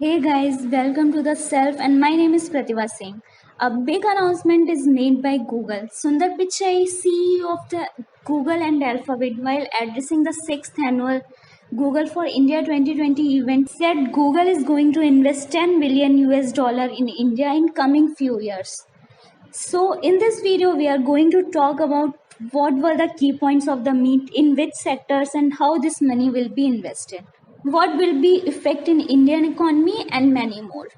Hey guys, welcome to the Self, and my name is Pratibha Singh. A big announcement is made by Google. Sundar Pichai, CEO of the Google and Alphabet, while addressing the sixth annual Google for India 2020 event, said Google is going to invest 10 billion US dollar in India in coming few years. So, in this video, we are going to talk about what were the key points of the meet, in which sectors, and how this money will be invested. What will be effect in Indian economy and many more.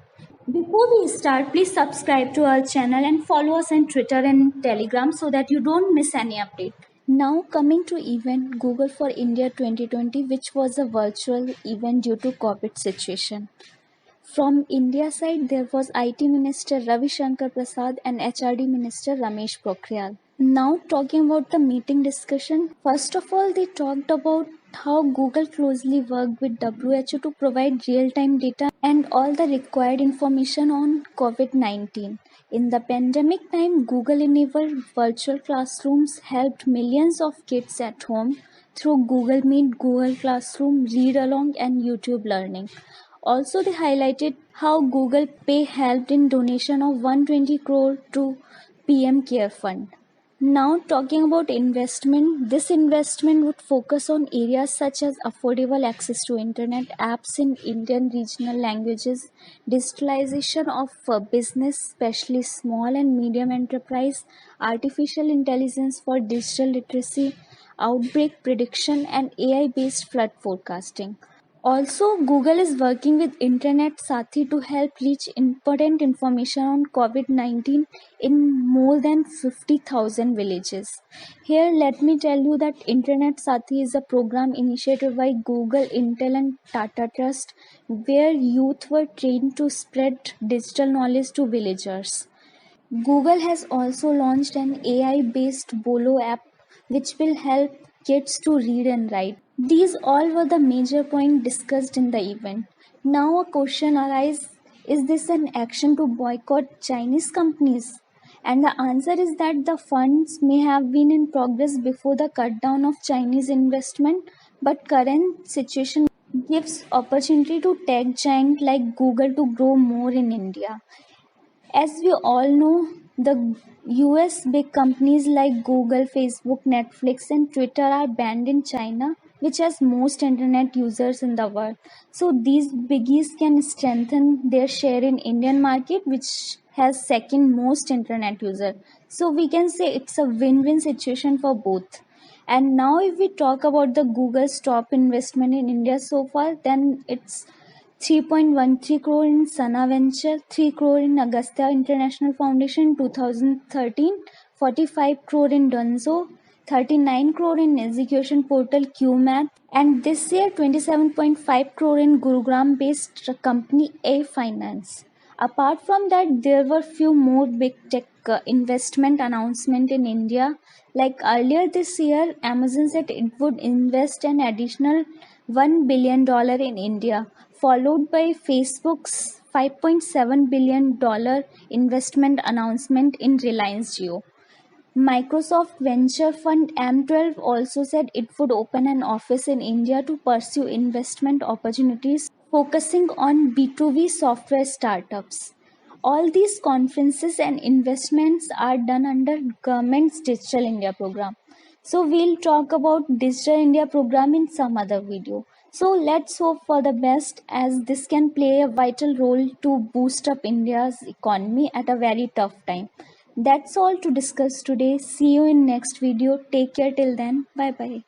Before we start, please subscribe to our channel and follow us on Twitter and Telegram so that you don't miss any update. Now coming to event Google for India 2020, which was a virtual event due to COVID situation. From India side, there was IT Minister Ravi Shankar Prasad and HRD Minister Ramesh Pokhriyal. Now talking about the meeting discussion, first of all, they talked about how Google closely worked with WHO to provide real-time data and all the required information on COVID-19. In the pandemic time, Google enabled virtual classrooms, helped millions of kids at home through Google Meet, Google Classroom, Read Along, and YouTube Learning. Also, they highlighted how Google Pay helped in donation of 120 crore to PM Care Fund. Now, talking about investment, this investment would focus on areas such as affordable access to internet, apps in Indian regional languages, digitalization of business, especially small and medium enterprise, artificial intelligence for digital literacy, outbreak prediction, and AI-based flood forecasting. Also, Google is working with Internet Sathi to help reach important information on COVID-19 in more than 50,000 villages. Here, let me tell you that Internet Sathi is a program initiated by Google, Intel, and Tata Trust, where youth were trained to spread digital knowledge to villagers. Google has also launched an AI-based Bolo app which will help kids to read and write. These all were the major points discussed in the event. Now a question arises, is this an action to boycott Chinese companies? And the answer is that the funds may have been in progress before the cut down of Chinese investment, but current situation gives opportunity to tech giant like Google to grow more in India. As we all know, the US big companies like Google, Facebook, Netflix, and Twitter are banned in China, which has most internet users in the world. So these biggies can strengthen their share in Indian market, which has second most internet user. So we can say it's a win-win situation for both. And now if we talk about the Google's top investment in India so far, then it's 3.13 crore in Sana Venture, 3 crore in Agastya International Foundation in 2013, 45 crore in Dunzo, 39 crore in execution portal QMath, and this year 27.5 crore in Gurugram based company A Finance. Apart from that, there were few more big tech investment announcement in India. Like earlier this year, Amazon said it would invest an additional $1 billion in India, followed by Facebook's $5.7 billion investment announcement in Reliance Jio. Microsoft venture fund M12 also said it would open an office in India to pursue investment opportunities focusing on B2B software startups. All these conferences and investments are done under government's Digital India program. So we'll talk about Digital India program in some other video. So let's hope for the best, as this can play a vital role to boost up India's economy at a very tough time. That's all to discuss today. See you in next video. Take care till then. Bye bye.